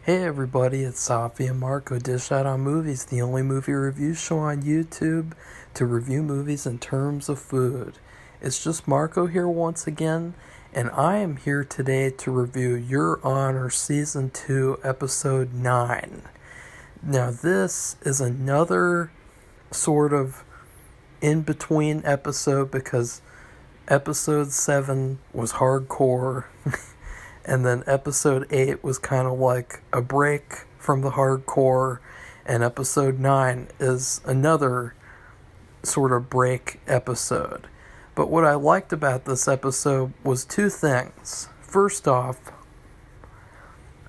Hey everybody, it's Safi and Marco Dish Out on Movies, the only movie review show on YouTube to review movies in terms of food. It's just Marco here once again, and I am here today to review Your Honor Season 2, Episode 9. Now this is another sort of in-between episode because Episode 7 was hardcore. And then episode 8 was kind of like a break from the hardcore. And episode 9 is another sort of break episode. But what I liked about this episode was two things. First off,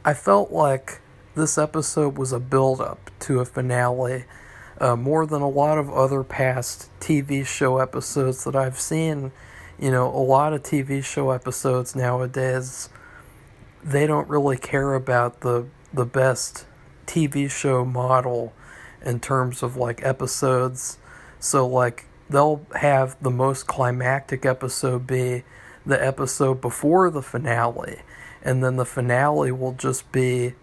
I felt like this episode was a build-up to a finale. More than a lot of other past TV show episodes that I've seen. You know, a lot of TV show episodes nowadays, they don't really care about the best TV show model in terms of like episodes. So like they'll have the most climactic episode be the episode before the finale, and then the finale will just be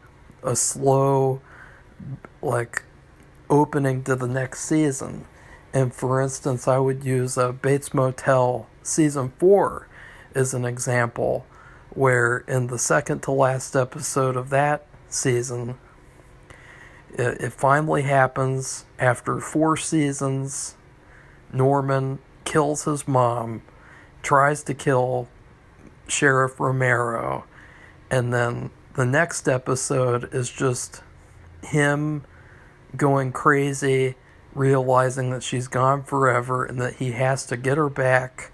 a slow like opening to the next season. And for instance, I would use Bates Motel season 4 as an example, where in the second to last episode of that season, it finally happens. After 4 seasons, Norman kills his mom, tries to kill Sheriff Romero, and then the next episode is just him going crazy, realizing that she's gone forever and that he has to get her back.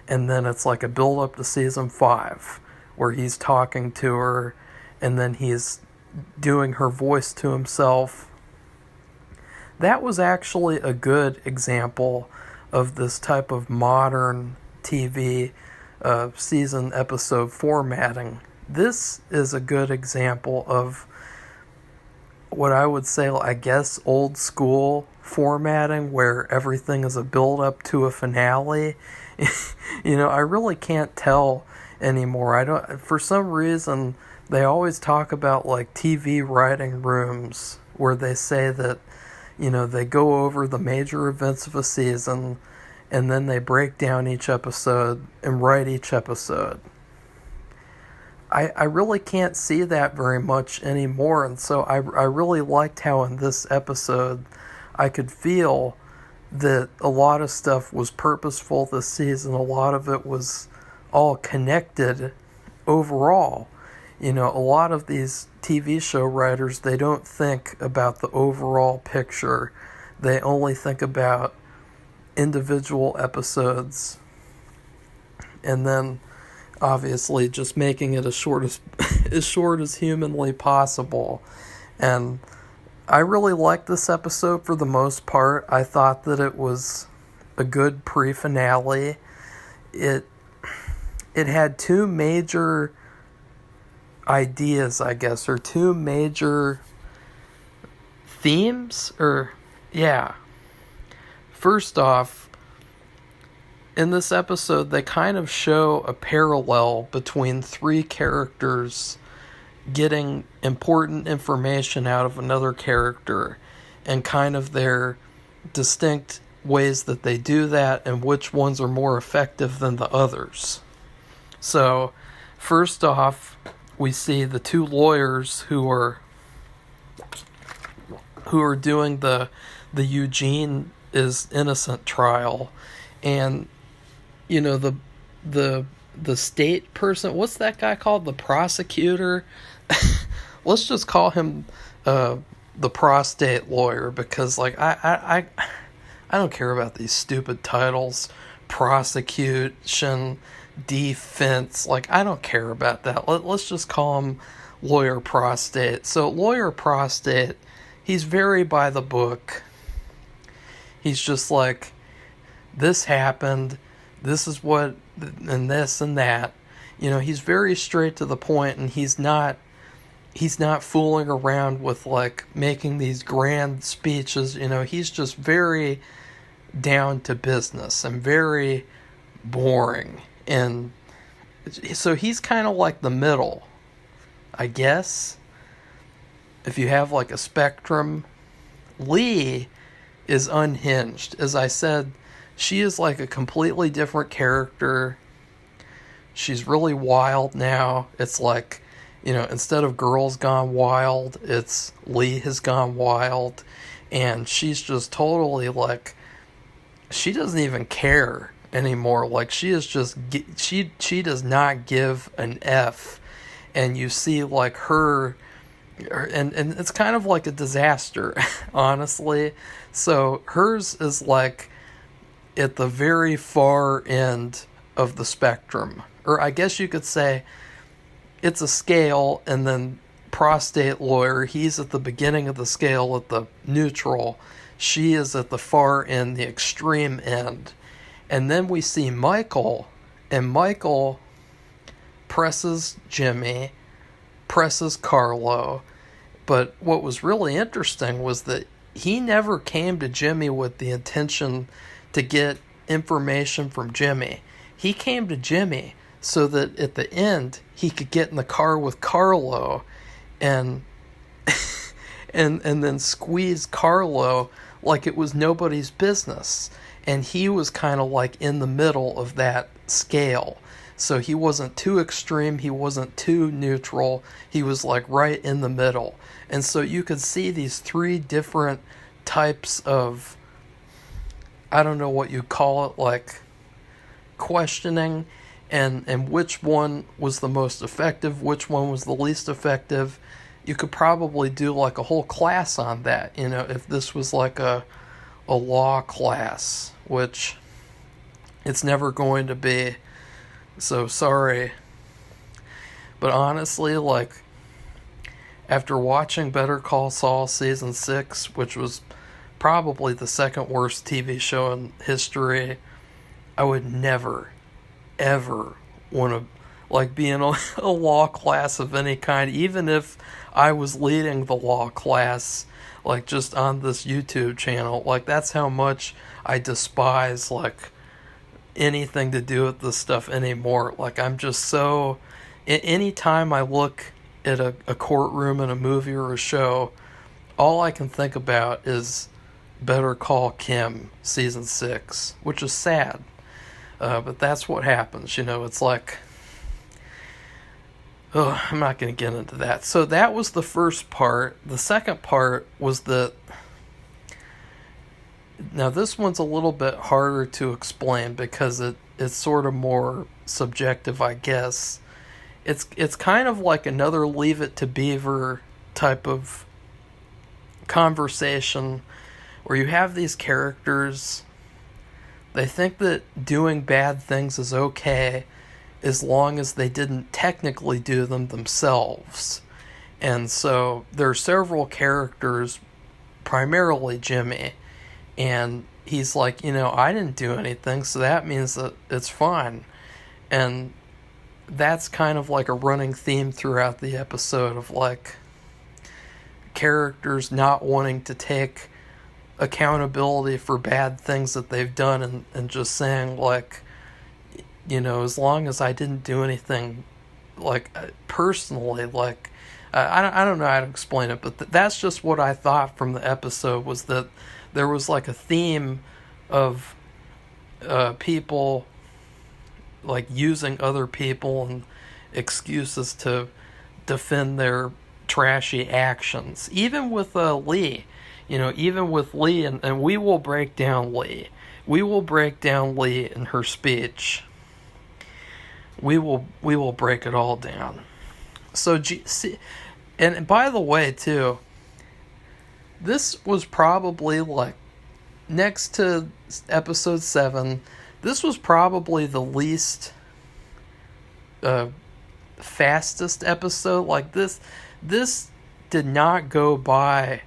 And then it's like a build up to season 5, where he's talking to her, and then he's doing her voice to himself. That was actually a good example of this type of modern TV season episode formatting. This is a good example of what I would say, I guess, old school formatting, where everything is a build up to a finale. You know, I really can't tell anymore. I don't, for some reason they always talk about like TV writing rooms, where they say that, you know, they go over the major events of a season and then they break down each episode and write each episode. I really can't see that very much anymore, and so I really liked how in this episode I could feel that a lot of stuff was purposeful this season. A lot of it was all connected overall. You know, a lot of these TV show writers, they don't think about the overall picture. They only think about individual episodes, and then obviously just making it as short as humanly possible. And I really liked this episode for the most part. I thought that it was a good pre-finale. It had two major ideas, I guess, or two major themes, or yeah. First off, in this episode, they kind of show a parallel between 3 characters getting important information out of another character, and kind of their distinct ways that they do that, and which ones are more effective than the others. So, first off, we see the 2 lawyers who are doing the Eugene is innocent trial, and you know, the state person, what's that guy called? The prosecutor? Let's just call him the prostate lawyer, because like I don't care about these stupid titles. Prosecution, defense, like I don't care about that. Let's just call him Lawyer Prostate. So Lawyer Prostate, he's very by the book. He's just like, this happened, this is what, and this and that. You know, he's very straight to the point, and he's not fooling around with like making these grand speeches. You know, he's just very down to business and very boring. And so he's kind of like the middle, I guess. if you have like a spectrum, Lee is unhinged. As I said, she is like a completely different character. She's really wild now. It's like, instead of Girls Gone Wild, it's Lee has gone wild. And she's just totally like, she doesn't even care anymore. Like, she is just, she does not give an F. And you see like her, and it's kind of like a disaster, honestly. So hers is like at the very far end of the spectrum. Or I guess you could say it's a scale, and then prostate lawyer, he's at the beginning of the scale at the neutral. She is at the far end, the extreme end. And then we see Michael, and Michael presses Jimmy, presses Carlo. But what was really interesting was that he never came to Jimmy with the intention to get information from Jimmy. He came to Jimmy so that at the end he could get in the car with Carlo and and then squeeze Carlo like it was nobody's business. And he was kind of like in the middle of that scale. So he wasn't too extreme, he wasn't too neutral, he was like right in the middle. And so you could see these three different types of, I don't know what you call it, like questioning, and which one was the most effective, which one was the least effective. You could probably do like a whole class on that, if this was like a law class, which it's never going to be. So sorry. But honestly, like, after watching Better Call Saul Season 6, which was probably the second worst TV show in history, I would never, ever want to, like, be in a law class of any kind, even if I was leading the law class, like, just on this YouTube channel. Like, that's how much I despise, like, anything to do with this stuff anymore. Like, I'm just so, anytime I look at a courtroom in a movie or a show, all I can think about is Better Call Kim Season 6, which is sad. But that's what happens, it's like, I'm not going to get into that. So that was the first part. The second part was that, now this one's a little bit harder to explain because it's sort of more subjective, I guess. It's kind of like another Leave It to Beaver type of conversation where you have these characters, they think that doing bad things is okay as long as they didn't technically do them themselves. And so there are several characters, primarily Jimmy, and he's like, I didn't do anything, so that means that it's fine. And that's kind of like a running theme throughout the episode of like characters not wanting to take accountability for bad things that they've done, and just saying like, as long as I didn't do anything like personally, like I don't know how to explain it, but that's just what I thought from the episode, was that there was like a theme of people like using other people and excuses to defend their trashy actions. Even with Lee, and we will break down Lee. We will break down Lee in her speech. We will break it all down. So, and by the way, too, this was probably like, next to episode 7, this was probably the least fastest episode. Like, this did not go by.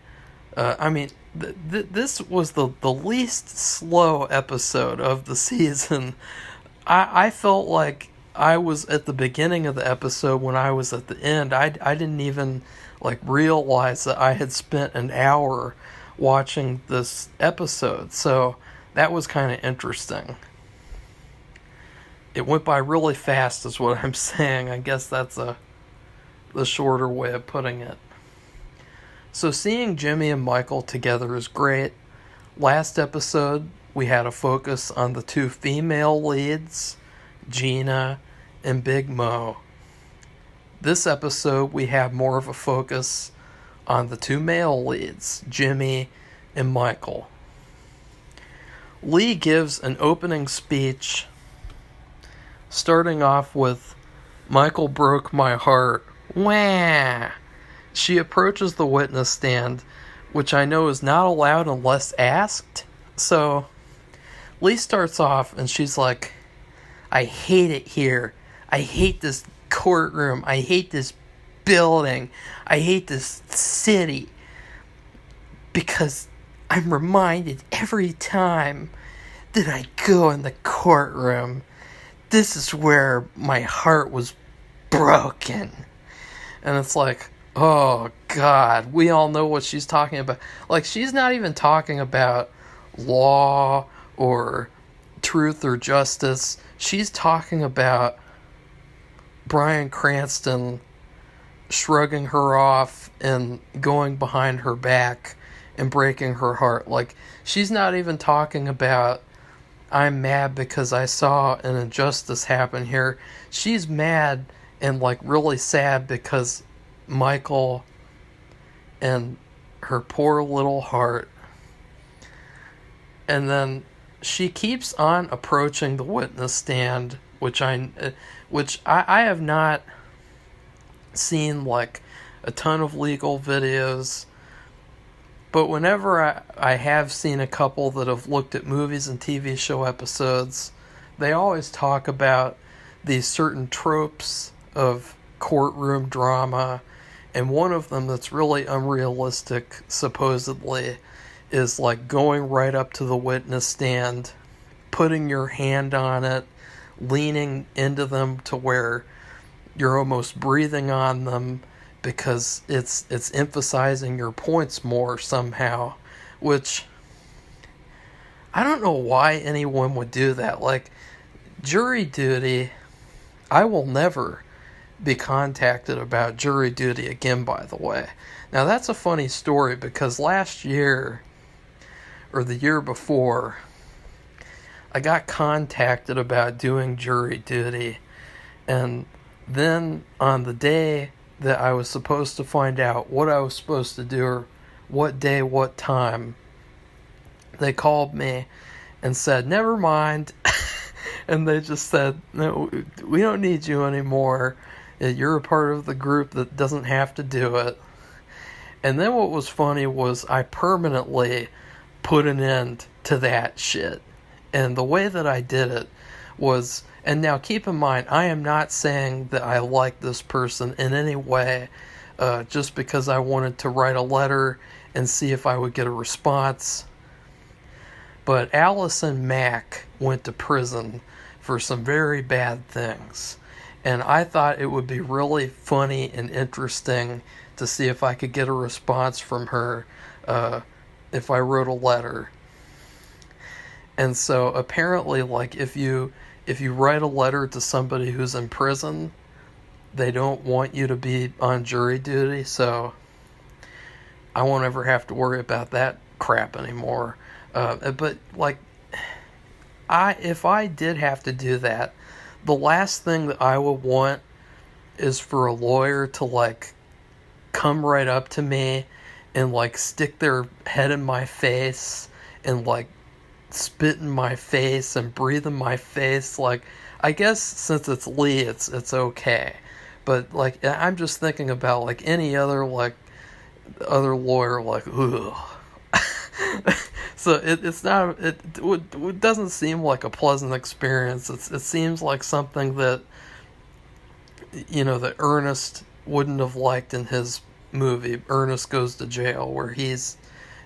This was the least slow episode of the season. I felt like I was at the beginning of the episode when I was at the end. I didn't even like realize that I had spent an hour watching this episode. So that was kind of interesting. It went by really fast is what I'm saying. I guess that's the shorter way of putting it. So seeing Jimmy and Michael together is great. Last episode, we had a focus on the two female leads, Gina and Big Mo. This episode, we have more of a focus on the two male leads, Jimmy and Michael. Lee gives an opening speech starting off with, "Michael broke my heart. Wah!" She approaches the witness stand, which I know is not allowed unless asked. So Lee starts off and she's like, "I hate it here. I hate this courtroom. I hate this building. I hate this city. Because I'm reminded every time that I go in the courtroom, this is where my heart was broken." And it's like, oh God, we all know what she's talking about. Like, she's not even talking about law or truth or justice. She's talking about Bryan Cranston shrugging her off and going behind her back and breaking her heart. Like, she's not even talking about, I'm mad because I saw an injustice happen here. She's mad and like really sad because Michael and her poor little heart. And then she keeps on approaching the witness stand, which I have not seen like a ton of legal videos, but whenever I have seen a couple that have looked at movies and TV show episodes, they always talk about these certain tropes of courtroom drama, and one of them that's really unrealistic, supposedly, is like going right up to the witness stand, putting your hand on it, leaning into them to where you're almost breathing on them because it's emphasizing your points more somehow, which I don't know why anyone would do that. Like, jury duty, I will never be contacted about jury duty again, by the way. Now, that's a funny story because last year, or the year before, I got contacted about doing jury duty, and then on the day that I was supposed to find out what I was supposed to do, or what day, what time, they called me and said, "Never mind." And they just said, "No, we don't need you anymore. You're a part of the group that doesn't have to do it." And then what was funny was I permanently put an end to that shit. And the way that I did it was, and now keep in mind, I am not saying that I like this person in any way, just because I wanted to write a letter and see if I would get a response. But Allison Mack went to prison for some very bad things. And I thought it would be really funny and interesting to see if I could get a response from her if I wrote a letter. And so apparently, like, if you write a letter to somebody who's in prison, they don't want you to be on jury duty, so I won't ever have to worry about that crap anymore. But like, if I did have to do that, the last thing that I would want is for a lawyer to like come right up to me and like stick their head in my face and like spit in my face and breathe in my face. Like, I guess since it's Lee, it's okay. But like, I'm just thinking about like any other like other lawyer, like, ugh. So it's not, it doesn't seem like a pleasant experience. It seems like something that, you know, that Ernest wouldn't have liked in his movie, Ernest Goes to Jail, where he's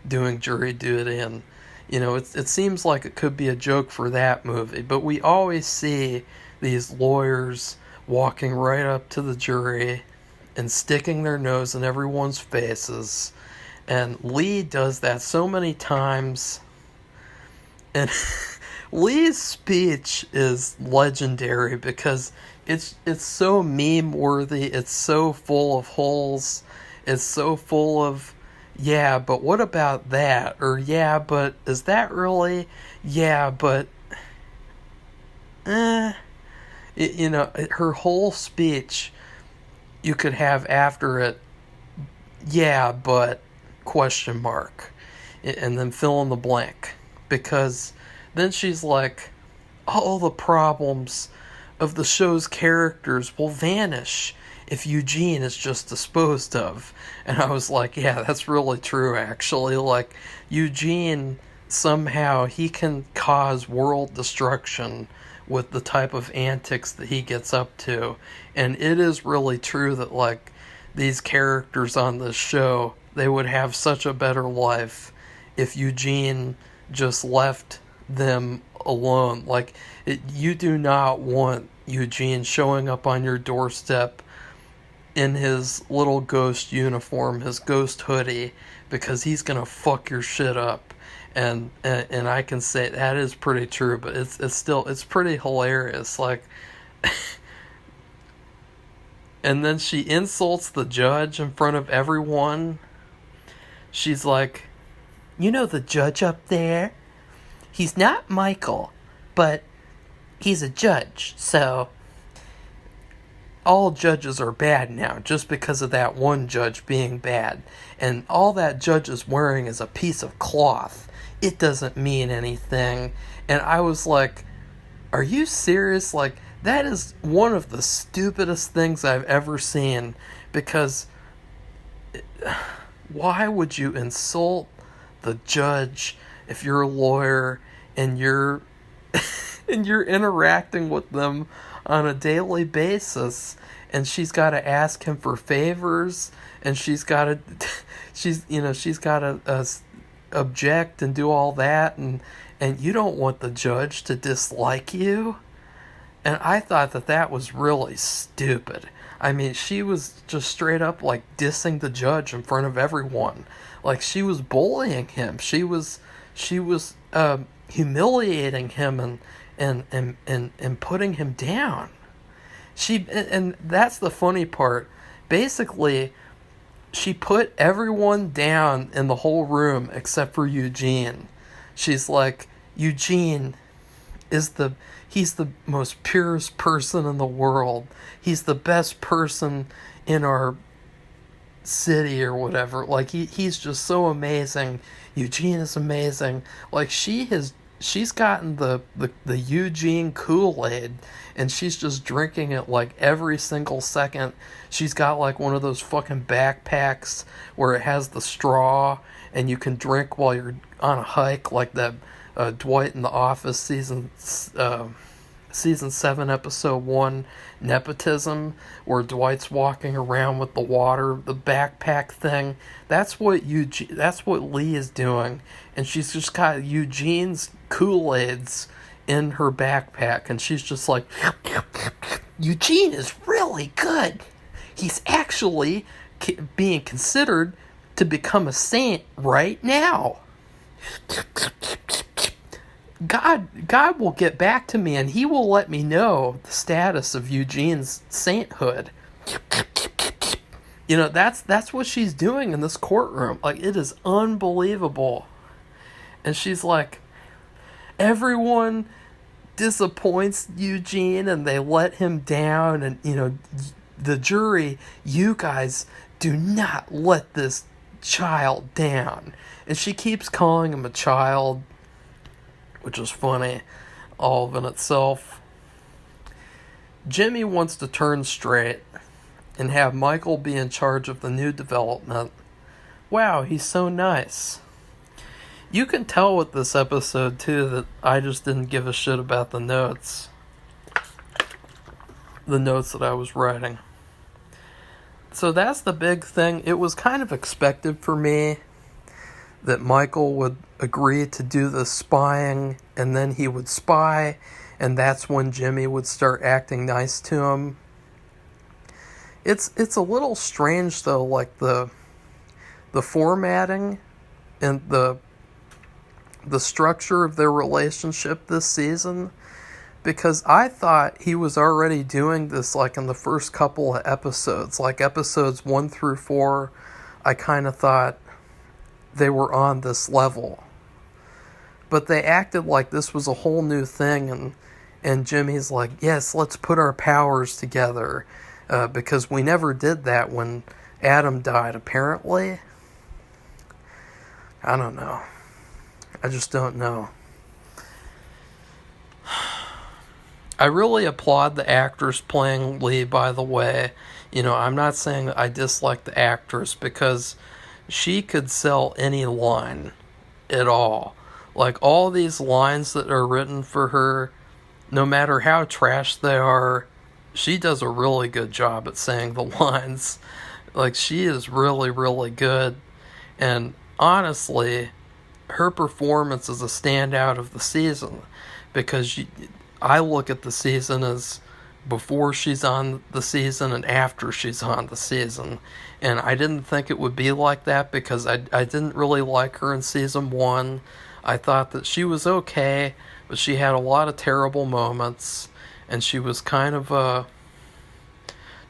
doing jury duty, and, you know, it seems like it could be a joke for that movie, but we always see these lawyers walking right up to the jury and sticking their nose in everyone's faces. And Lee does that so many times. And Lee's speech is legendary because it's so meme worthy. It's so full of holes. It's so full of, yeah, but what about that? Or, yeah, but is that really? Yeah, but, eh. Her whole speech, you could have after it, yeah, but, question mark. And then fill in the blank. Because then she's like, all the problems of the show's characters will vanish if Eugene is just disposed of. And I was like, yeah, that's really true, actually. Like, Eugene, somehow, he can cause world destruction with the type of antics that he gets up to. And it is really true that, like, these characters on this show, they would have such a better life if Eugene just left them alone. Like, you do not want Eugene showing up on your doorstep in his little ghost uniform, his ghost hoodie, because he's gonna fuck your shit up. And I can say that is pretty true, but it's pretty hilarious. Like, and then she insults the judge in front of everyone. She's like, you know the judge up there? He's not Michael, but he's a judge, so all judges are bad now just because of that one judge being bad. And all that judge is wearing is a piece of cloth. It doesn't mean anything. And I was like, are you serious? Like, that is one of the stupidest things I've ever seen. Because why would you insult the judge if you're a lawyer and you're and you're interacting with them on a daily basis, and she's got to ask him for favors, and she's got to object and do all that, and you don't want the judge to dislike you. And I thought that was really stupid. I mean, she was just straight up like dissing the judge in front of everyone. Like, she was bullying him. She was humiliating him and putting him down. And that's the funny part. Basically, she put everyone down in the whole room except for Eugene. She's like, Eugene he's the most purest person in the world. He's the best person in our city or whatever. Like, he's just so amazing. Eugene is amazing. Like, she's gotten the Eugene Kool-Aid, and she's just drinking it like every single second. She's got like one of those fucking backpacks where it has the straw and you can drink while you're on a hike, like that Dwight in The Office season 7 episode 1 Nepotism, where Dwight's walking around with the water, the backpack thing. That's what Lee is doing, and she's just got Eugene's Kool-Aids in her backpack, and she's just like, Eugene is really good. He's actually being considered to become a saint right now. God will get back to me, and he will let me know the status of Eugene's sainthood. That's what she's doing in this courtroom. Like, it is unbelievable. And she's like, everyone disappoints Eugene and they let him down, and the jury, you guys do not let this child down. And she keeps calling him a child, which is funny all of in itself. Jimmy wants to turn straight and have Michael be in charge of the new development. Wow, he's so nice. You can tell with this episode, too, that I just didn't give a shit about the notes. The notes that I was writing. So that's the big thing. It was kind of expected for me that Michael would agree to do the spying, and then he would spy, and that's when Jimmy would start acting nice to him. It's a little strange, though, like the formatting and the structure of their relationship this season, because I thought he was already doing this like in the first couple of episodes, like episodes 1 through 4. I kind of thought, they were on this level. But they acted like this was a whole new thing, and Jimmy's like, yes, let's put our powers together, because we never did that when Adam died, apparently. I don't know. I just don't know. I really applaud the actress playing Lee, by the way. You know, I'm not saying that I dislike the actress, because she could sell any line at all. Like, all these lines that are written for her, no matter how trash they are, she does a really good job at saying the lines. Like, she is really, really good. And honestly, her performance is a standout of the season, because I look at the season as before she's on the season and after she's on the season. And I didn't think it would be like that, because I didn't really like her in season 1. I thought that she was okay, but she had a lot of terrible moments, and she was kind of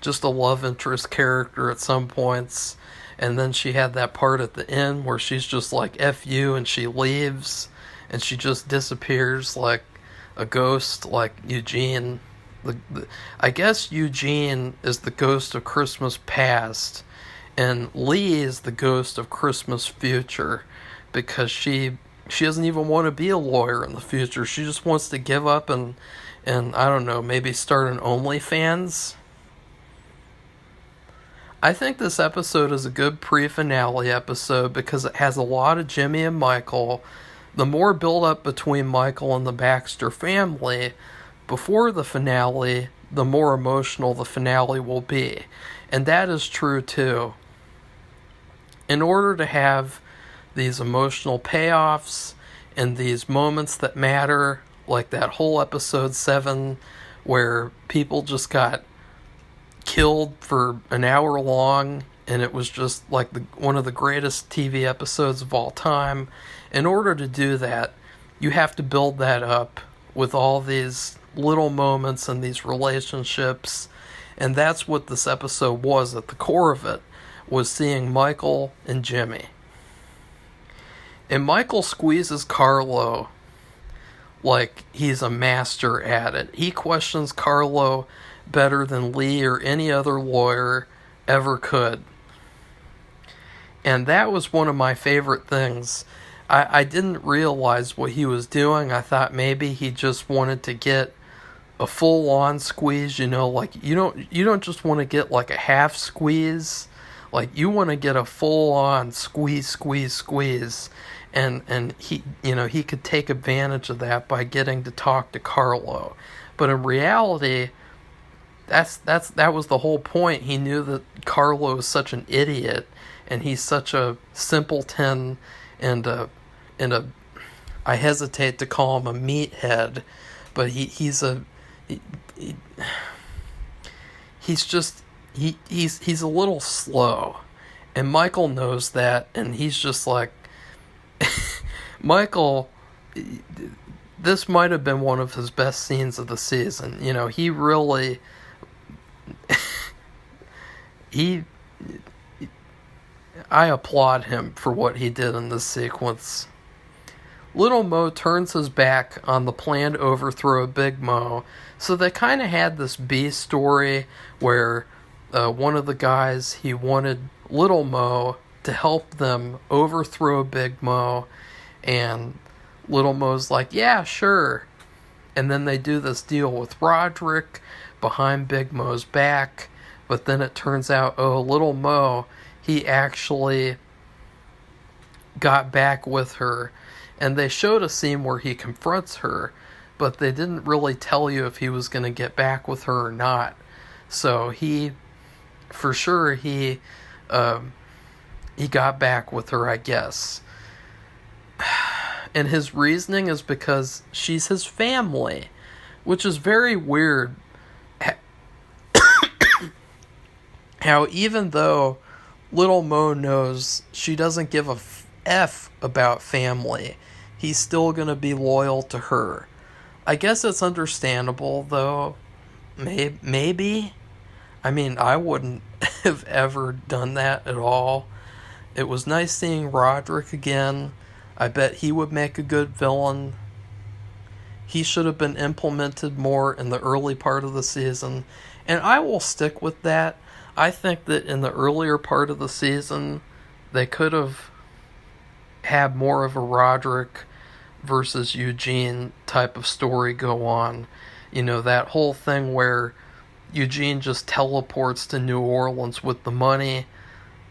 just a love interest character at some points. And then she had that part at the end where she's just like, F you, and she leaves, and she just disappears like a ghost, like Eugene. I guess Eugene is the ghost of Christmas past, and Lee is the ghost of Christmas future, because she doesn't even want to be a lawyer in the future. She just wants to give up and I don't know, maybe start an OnlyFans. I think this episode is a good pre-finale episode, because it has a lot of Jimmy and Michael. The more build-up between Michael and the Baxter family before the finale, the more emotional the finale will be. And that is true too. In order to have these emotional payoffs and these moments that matter, like that whole episode 7 where people just got killed for an hour long, and it was just like one of the greatest TV episodes of all time. In order to do that, you have to build that up with all these little moments and these relationships, and that's what this episode was. At the core of it was seeing Michael and Jimmy. And Michael squeezes Carlo like he's a master at it. He questions Carlo better than Lee or any other lawyer ever could. And that was one of my favorite things. I didn't realize what he was doing. I thought maybe he just wanted to get a full-on squeeze, you know, like you don't just want to get like a half squeeze. Like, you want to get a full-on squeeze. And he, you know, he could take advantage of that by getting to talk to Carlo. But in reality, that was the whole point. He knew that Carlo is such an idiot, and he's such a simpleton, and I hesitate to call him a meathead, but he's a little slow, and Michael knows that, and he's just like, Michael, this might have been one of his best scenes of the season. You know, he really, I applaud him for what he did in this sequence. Little Mo turns his back on the planned overthrow of Big Mo, so they kind of had this B story where one of the guys, he wanted Little Mo to help them overthrow Big Mo, and Little Mo's like, yeah, sure. And then they do this deal with Roderick behind Big Mo's back, but then it turns out, Little Mo, he actually got back with her, and they showed a scene where he confronts her, but they didn't really tell you if he was going to get back with her or not. So he got back with her, I guess. And his reasoning is because she's his family, which is very weird. How even though Little Mo knows she doesn't give a F about family, he's still going to be loyal to her. I guess it's understandable, though. Maybe. I mean, I wouldn't have ever done that at all. It was nice seeing Roderick again. I bet he would make a good villain. He should have been implemented more in the early part of the season, and I will stick with that. I think that in the earlier part of the season, they could have had more of a Roderick versus Eugene type of story go on. You know, that whole thing where Eugene just teleports to New Orleans with the money.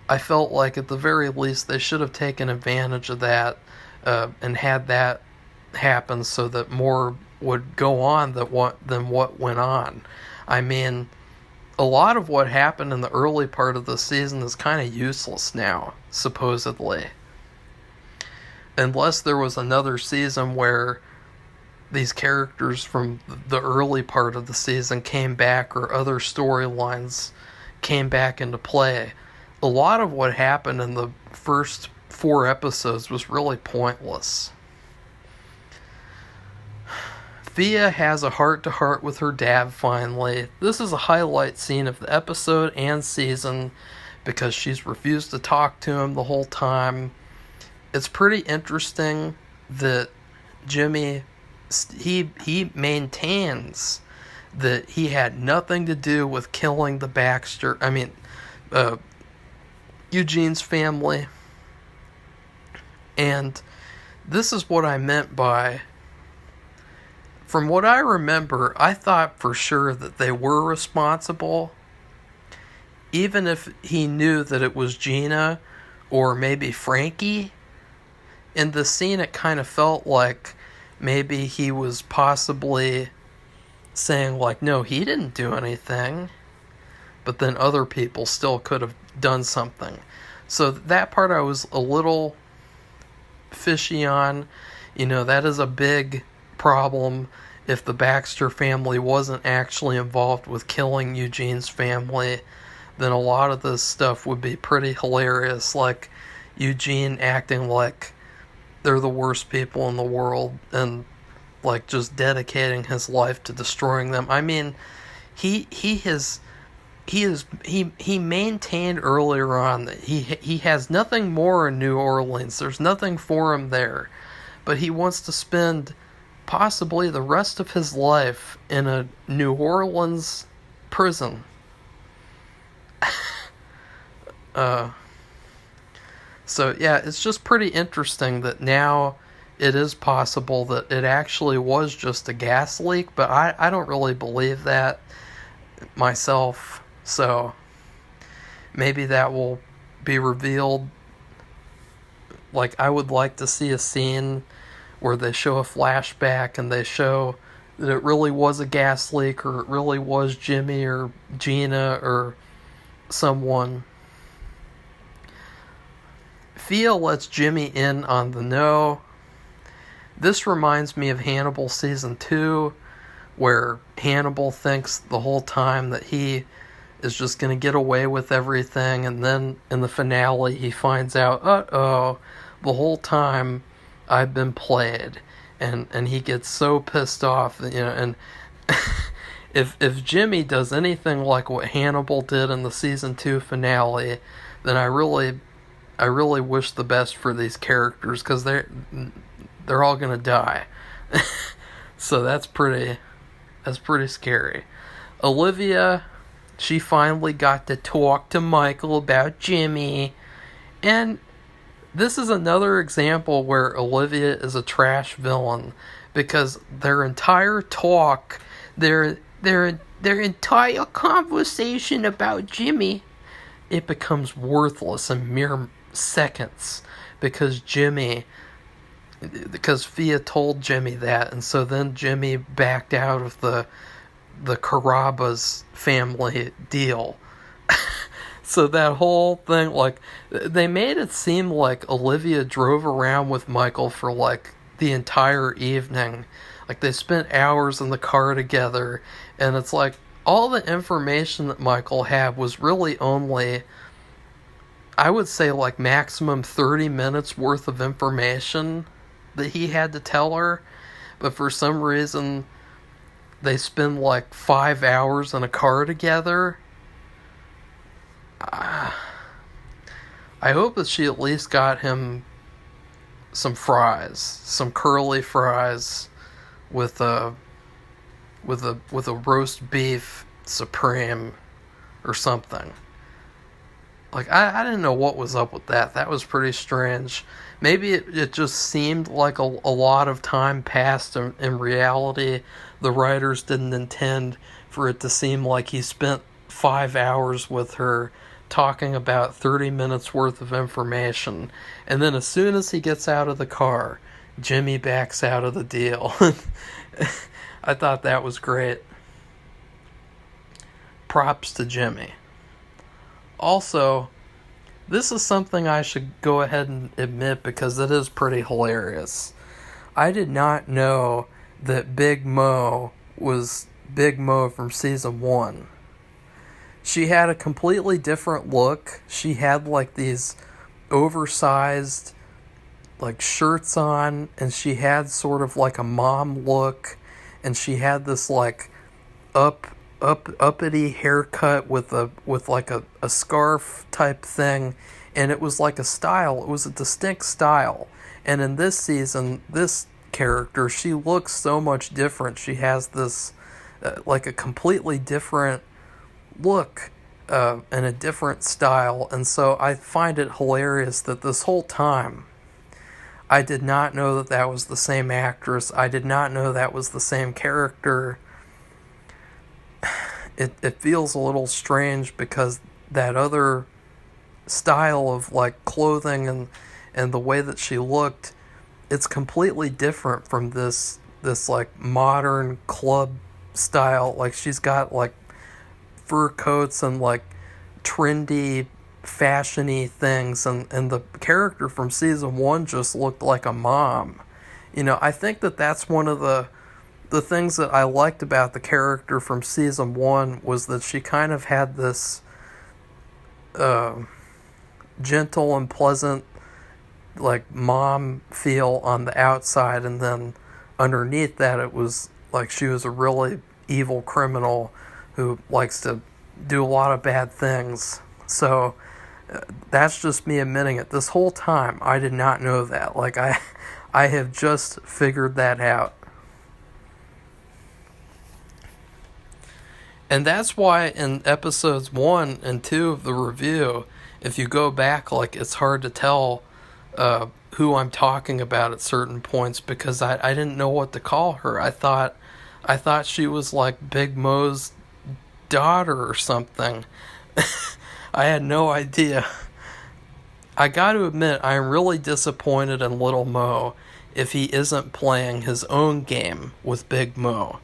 I felt like at the very least they should have taken advantage of that and had that happen so that more would go on than what went on. I mean, a lot of what happened in the early part of the season is kind of useless now, supposedly. Unless there was another season where these characters from the early part of the season came back or other storylines came back into play. A lot of what happened in the first 4 episodes was really pointless. Fia has a heart-to-heart with her dad finally. This is a highlight scene of the episode and season because she's refused to talk to him the whole time. It's pretty interesting that Jimmy, he maintains that he had nothing to do with killing the Eugene's family. And this is what I meant by, from what I remember, I thought for sure that they were responsible, even if he knew that it was Gina or maybe Frankie. In the scene, it kind of felt like maybe he was possibly saying, like, no, he didn't do anything, but then other people still could have done something. So that part I was a little fishy on. You know, that is a big problem. If the Baxter family wasn't actually involved with killing Eugene's family, then a lot of this stuff would be pretty hilarious, like Eugene acting like they're the worst people in the world and like just dedicating his life to destroying them. I mean, he maintained earlier on that he has nothing more in New Orleans. There's nothing for him there, but he wants to spend possibly the rest of his life in a New Orleans prison. So yeah, it's just pretty interesting that now it is possible that it actually was just a gas leak, but I don't really believe that myself, so maybe that will be revealed. Like, I would like to see a scene where they show a flashback and they show that it really was a gas leak, or it really was Jimmy or Gina or someone. Fia lets Jimmy in on the no. This reminds me of Hannibal Season 2, where Hannibal thinks the whole time that he is just going to get away with everything, and then in the finale he finds out, the whole time I've been played, and he gets so pissed off, you know. And if Jimmy does anything like what Hannibal did in the Season 2 finale, then I really wish the best for these characters, because they're all gonna die. So that's pretty scary. Olivia, she finally got to talk to Michael about Jimmy, and this is another example where Olivia is a trash villain, because their entire talk, their entire conversation about Jimmy, it becomes worthless in mere seconds, because Fia told Jimmy that, and so then Jimmy backed out of the Carrabba's family deal. So that whole thing, like, they made it seem like Olivia drove around with Michael for like the entire evening. Like, they spent hours in the car together, and it's like all the information that Michael had was really only, I would say, like maximum 30 minutes worth of information that he had to tell her. But for some reason, they spend like 5 hours in a car together. I hope that she at least got him some fries, some curly fries with a roast beef supreme or something. Like, I didn't know what was up with that. That was pretty strange. Maybe it just seemed like a lot of time passed. In reality, the writers didn't intend for it to seem like he spent 5 hours with her talking about 30 minutes worth of information. And then as soon as he gets out of the car, Jimmy backs out of the deal. I thought that was great. Props to Jimmy. Also, this is something I should go ahead and admit because it is pretty hilarious. I did not know that Big Mo was Big Mo from season 1. She had a completely different look. She had like these oversized like shirts on, and she had sort of like a mom look, and she had this like uppity haircut with like a scarf type thing, and it was like a style. It was a distinct style. And in this season, this character, she looks so much different. She has this like a completely different look and a different style. And so I find it hilarious that this whole time I did not know that that was the same actress. I did not know that was the same character. It feels a little strange because that other style of like clothing and the way that she looked, it's completely different from this like modern club style. Like she's got like fur coats and like trendy fashiony things, and the character from season 1 just looked like a mom. You know, I think that that's one of the things that I liked about the character from season 1 was that she kind of had this gentle and pleasant like mom feel on the outside, and then underneath that it was like she was a really evil criminal who likes to do a lot of bad things. So that's just me admitting it. This whole time I did not know that. Like I have just figured that out. And that's why in episodes 1 and 2 of the review, if you go back, like it's hard to tell who I'm talking about at certain points because I didn't know what to call her. I thought she was like Big Mo's daughter or something. I had no idea. I got to admit, I am really disappointed in Little Mo if he isn't playing his own game with Big Mo.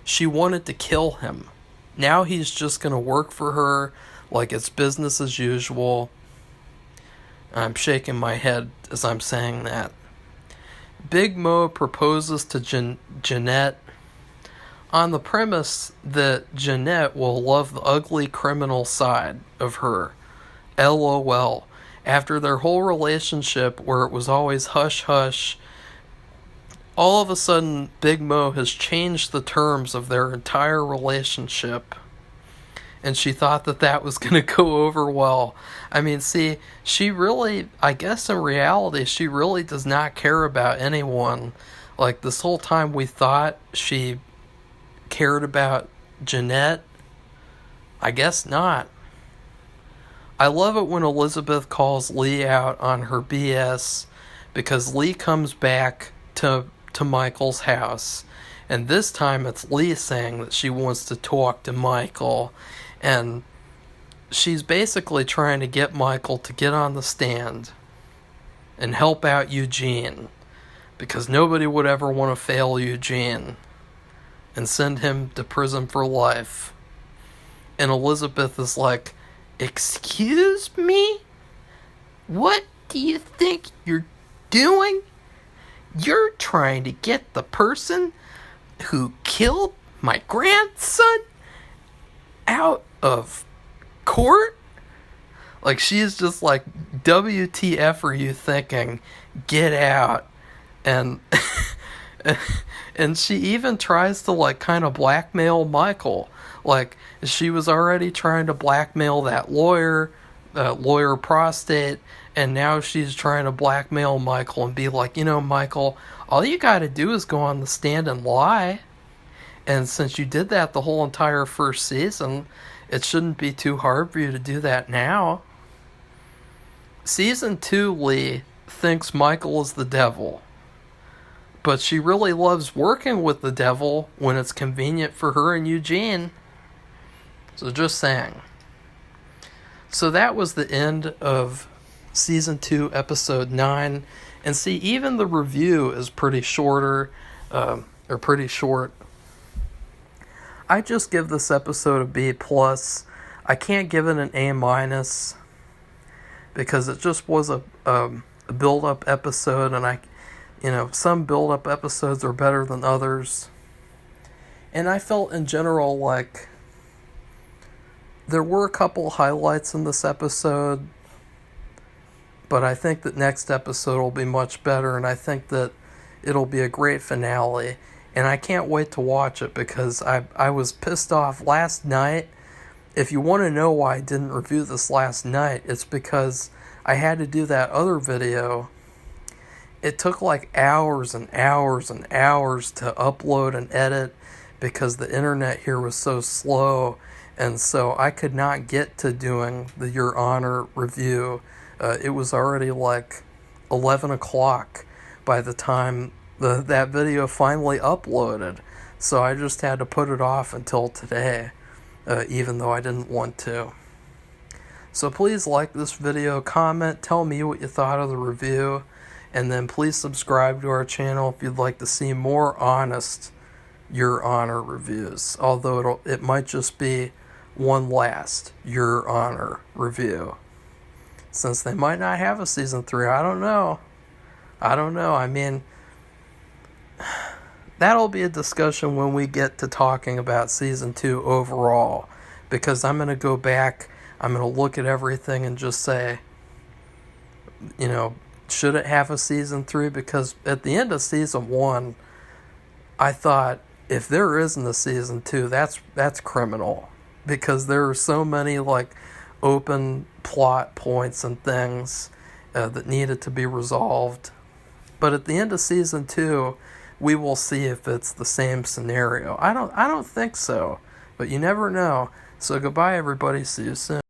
She wanted to kill him. Now he's just going to work for her like it's business as usual. I'm shaking my head as I'm saying that. Big Mo proposes to Jeanette on the premise that Jeanette will love the ugly criminal side of her. LOL. After their whole relationship where it was always hush-hush, all of a sudden Big Mo has changed the terms of their entire relationship. And she thought that that was going to go over well. I mean, see, she really, I guess in reality, she really does not care about anyone. Like, this whole time we thought she cared about Jeanette. I guess not. I love it when Elizabeth calls Lee out on her BS because Lee comes back to Michael's house, and this time it's Lee saying that she wants to talk to Michael, and she's basically trying to get Michael to get on the stand and help out Eugene, because nobody would ever want to fail Eugene and send him to prison for life. And Elizabeth is like, "Excuse me? What do you think you're doing? You're trying to get the person who killed my grandson out of court?" Like, she's just like, WTF are you thinking? Get out. And and she even tries to like kind of blackmail Michael. Like, she was already trying to blackmail that lawyer Prostate, And now she's trying to blackmail Michael and be like, Michael, all you gotta do is go on the stand and lie. And since you did that the whole entire first season, it shouldn't be too hard for you to do that now. Season 2, Lee thinks Michael is the devil. But she really loves working with the devil when it's convenient for her and Eugene. So just saying. So that was the end of Season 2, Episode 9. And see, even the review is pretty shorter, or pretty short. I just give this episode a B+. I can't give it an A- because it just was a build-up episode, and some build-up episodes are better than others. And I felt in general like there were a couple highlights in this episode, but I think that next episode will be much better, and I think that it'll be a great finale. And I can't wait to watch it because I was pissed off last night. If you want to know why I didn't review this last night, it's because I had to do that other video. It took like hours and hours and hours to upload and edit because the internet here was so slow. And so I could not get to doing the Your Honor review. It was already like 11 o'clock by the time that video finally uploaded. So I just had to put it off until today, even though I didn't want to. So please like this video, comment, tell me what you thought of the review, and then please subscribe to our channel if you'd like to see more honest Your Honor reviews. Although it might just be one last Your Honor review, since they might not have a season 3. I don't know. I mean, that'll be a discussion when we get to talking about season 2 overall, because I'm going to go back, I'm going to look at everything and just say, should it have a season 3? Because at the end of season 1, I thought, if there isn't a season 2, that's criminal, because there are so many like open plot points and things that needed to be resolved. But at the end of season 2, we will see if it's the same scenario. I don't think so, but you never know. So goodbye, everybody. See you soon.